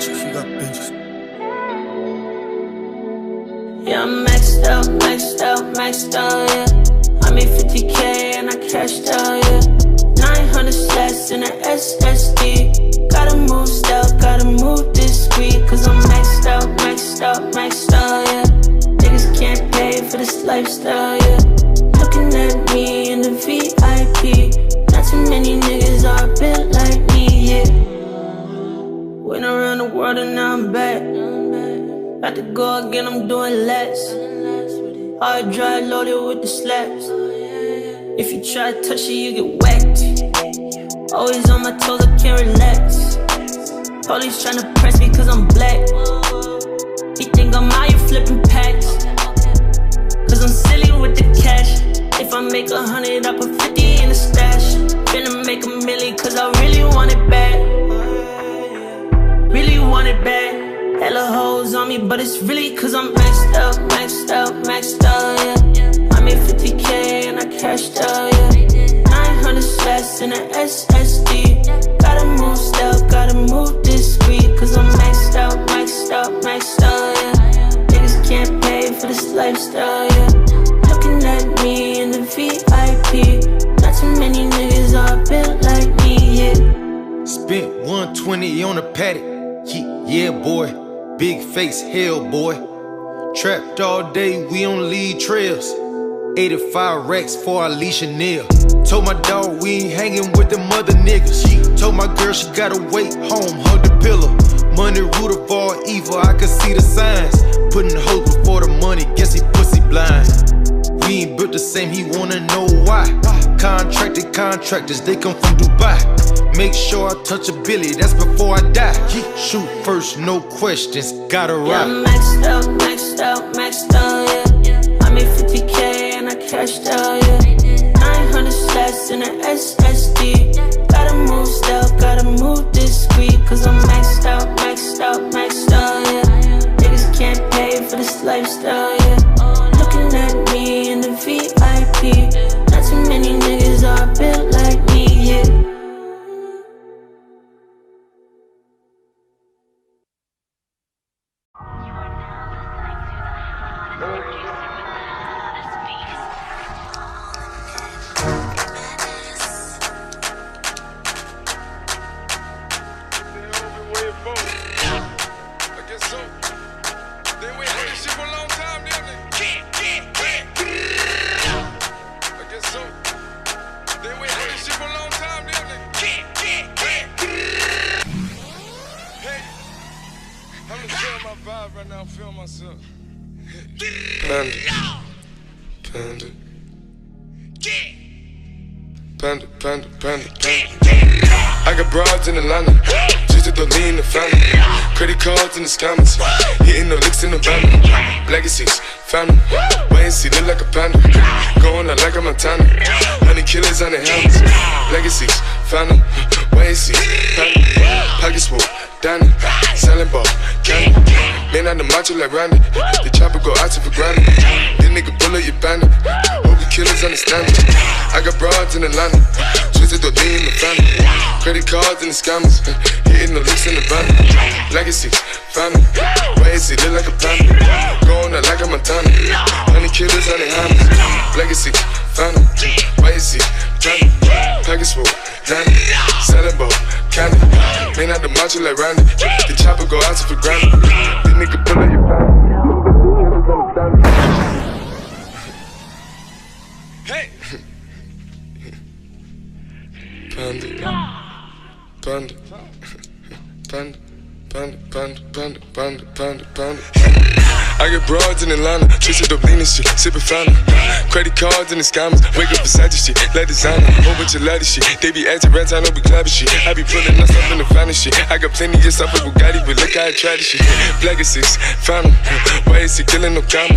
bitches, she got bitches. Yeah, I'm maxed out, yeah. I made 50K and I cashed out, yeah. 900 slots in an SSD. Gotta move stealth, gotta move discreet. Cause I'm maxed out, yeah. Niggas can't pay for this lifestyle, yeah. Looking at me in the VIP. Not too many niggas are built like me, yeah. Went around the world and now I'm back. About to go again, I'm doing less. Hard drive loaded with the slaps. If you try to touch it, you get whacked. Always on my toes, I can't relax. Police tryna press me cause I'm black. He think I'm out here flipping packs. Cause I'm silly with the cash. If I make 100, I put 50 in the stash. Finna make a milli cause I really want it bad. Really want it bad. Hella hoes on me, but it's really cause I'm maxed out, yeah. I made 50K and I cashed out, yeah. 900 slots in an SSD. Gotta move stealth, gotta move discreet. Cause I'm maxed out, yeah. Niggas can't pay for this lifestyle, yeah. Looking at me in the VIP. Not too many niggas are built like me, yeah. Spent 120 on a paddock, yeah boy. Big face, hell boy. Trapped all day, we on lead trails. 85 racks for Alicia Neal. Told my dog we ain't hanging with them other niggas. Told my girl she gotta wait home, hug the pillow. Money root of all evil, I can see the signs. Putting hoes before the money, guess he pussy blind. We ain't built the same, he wanna know why. Contracted contractors, they come from Dubai. Make sure I touch a Billy, that's before I die. Shoot first, no questions, gotta ride. Yeah, I'm maxed out, yeah. I made 50K and I cashed out, yeah. 900 slots in an SSD. Gotta move stealth, gotta move discreet. Cause I'm maxed out, yeah. Niggas can't pay for this lifestyle, yeah. Looking at me in the VIP. Not too many niggas are built like me, yeah. Panda. I got broads in Atlanta, just to lean the family. Credit cards in the scammers, hitting the licks in the van. Legacies, family, wait and see, look like a panda. Going out like a Montana, 100 killers on the helmets. Legacies, family, wait and see, family. Pockets full, Danny, selling ball, candy. Man on the macho like Randy, the chopper go out to for granted. This nigga bullet, you bandit. Hope the killers understand me. I got broads in Atlanta, twisted to lean in the family. Credit cards in the scammers, hitting the licks in the van. Legacies, family, wait and see, look like a panda. Going out like a Montana, 100 killers on the hammers. Legacies, family, wait and see, family. Pockets full, Danny, selling ball, candy. Man out the macho like Randy, the chopper go out to for granted. This nigga pull up your family. Killers understand me. Hey! Panda. I get broads in Atlanta, twisted up lean and shit, sippin' Fanta. Credit cards in the scammers, wake up beside this shit, like designer, whole bunch of lattice shit. They be acting rats, I know we clapping shit. I be pulling us up in the finest shit. I got plenty of stuff with Bugatti, but look how I try this shit. Black is 6, Phantom, why is he killing no comma?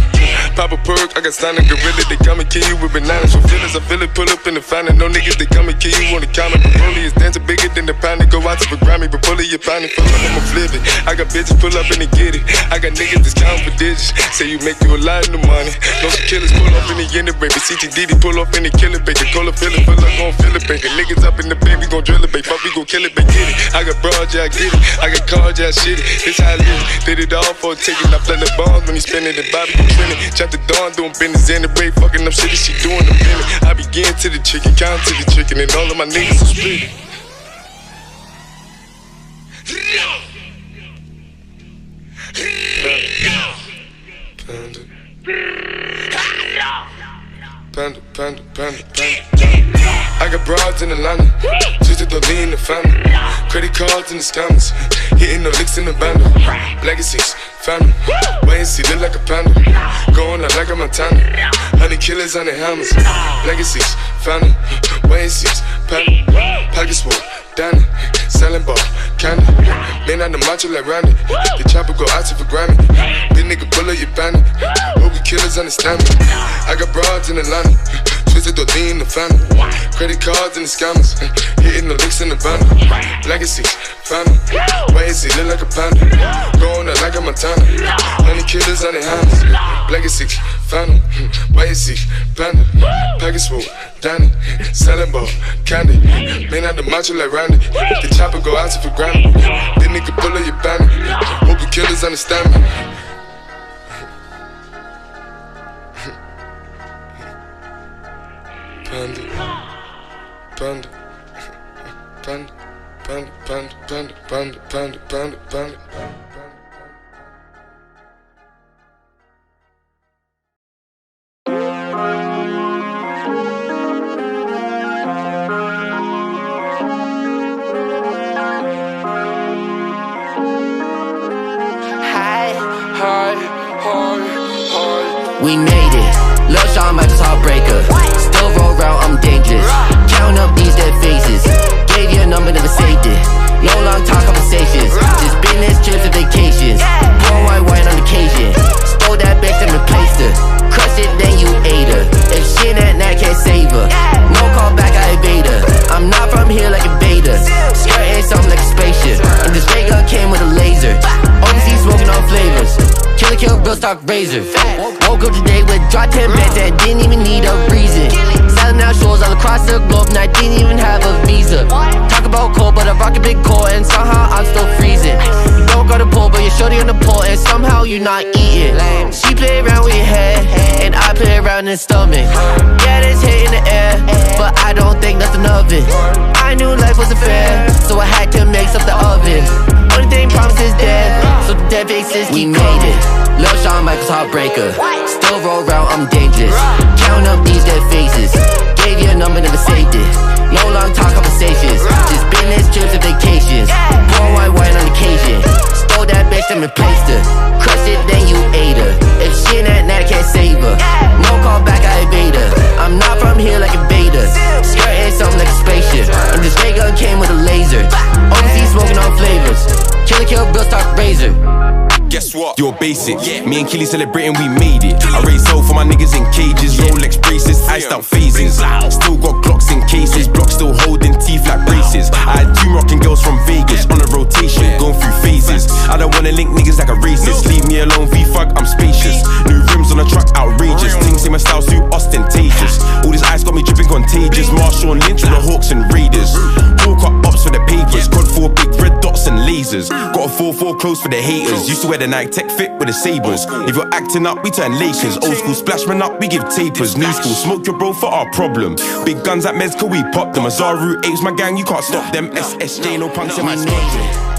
Pop a perk, I got signed a gorilla, they come and kill you with bananas. For feelings, I feel it, pull up in the Phantom. No niggas, they come and kill you on the comment. But Broly is dancing bigger than the Panda. Go out to the Grammy, but pull it, you pound it, pull up, I'ma flip it. I got bitches pull up and they get it. I got niggas that's counting for this. digits. Say you make you a lot of money. No some killers pull off in the end, baby. CTDD pull off in the killer, baby. Call a feeling, feel like gon' feel it, baby. Niggas up in the baby, gon' drill it, baby. Fuck, we gon' kill it, baby. Get it. I got broad, yeah, I get it. I got cards, yeah, I shit it. It's how I live. Did it all for a ticket. I play the bombs when he spinning the Bobby, gon' spin it. Chop the dawn, doing business in the break. Fucking up shit, she doing the minute. I begin to the chicken, count to the chicken, and all of my niggas are split. Panda, panda, panda, panda. I got broads in Atlanta, just to lean in the family. Credit cards in the scammers, hitting the licks in the bando. Legacies, family, wait and see, look like a panda. Going out like a Montana, 100 killers on the hammers. Legacies, family, wait and see, panda. Pockets full, Danny, selling ball, candy. Man on the macho like Randy, the chopper go out to for Grammy. Big nigga bullet, you bandit. Hope you killers understand me. I got broads in Atlanta, twisted the lean in the family. Credit cards and the scammers, hitting the licks in the bando. Legacies, family, wait and see, look like a panda. Going out like a Montana, 100 killers on the hammers. Legacies, family, wait and see, panda. Package full, Danny, selling ball, candy. Man on the macho like Randy, the chopper go out to for Grammy. Big nigga bullet, you bandit. Hope you killers understand me. Panda, panda, panda, panda, panda, panda, panda, panda, panda, panda. We made it, Lil Shawn Michaels heartbreaker. Still roll around, I'm dangerous. Count up these dead faces. Gave you a number, never saved it. No long talk conversations, just business trips and vacations. Pour white wine on occasion. Stole that bitch and replaced her. Crushed it, then you ate her. If she ain't that can't save her. No call back, I evade her. I'm not from here like a beta. Skirt ain't something like a spaceship. And this ray gun came with a laser. Overseas smoking on flavors. Killer kill, real stock razor. Woke up today with drop 10 bets that didn't even need a reason. Selling out shows all across the globe and I didn't even have a visa. Talk about cold, but I rock a big core and somehow I'm still freezing. You don't got a pull, but you're shorty on the pole and somehow you're not eating. She play around with your head and I play around in the stomach. Yeah, there's hate in the air, but I don't think nothing of it. I knew life wasn't fair, so I had to mix up the oven. Only thing promised is death, so the dead faces keep made it. Lil Shawn Michaels heartbreaker. Still roll around, I'm dangerous. Count up these dead faces. Gave you a number, never saved it. No long talk conversations, just business trips and vacations. Pour white wine on occasion. Stole that bitch and replaced her. Crushed it, then you ate her. If she ain't that can't save her. No call back, I evade her. I'm not from here like a beta. Skirt ain't something like a spaceship. And this ray gun came with a laser. Overseas smoking on flavors. Killer kill, real stock razor. Guess what? You're basic. Me and Killy celebrating, we made it. I raise hell for my niggas in cages. Rolex braces, iced out phases. Still got Glocks in cases. Blocks still holding teeth like braces. I had 2 rocking girls from Vegas on a rotation, going through phases. I don't wanna link niggas like a racist. Leave me alone, V-fuck, I'm spacious. New rims on the truck, outrageous. Things say my style's too ostentatious. All this ice got me dripping contagious. Marshall and Lynch with the Hawks and Raiders. Walk up ops for the papers. Got 4 big red dots and lasers. Got a 4-4 close for the haters. Used to wear the Nike Tech Fit with the sabers. If you're acting up, we turn Lakers. Old school splashman up, we give tapers. New school, smoke your bro for our problem. Big guns at Mezco, we pop them. Azaru apes my gang, you can't stop them. SSJ, no punks in my squad.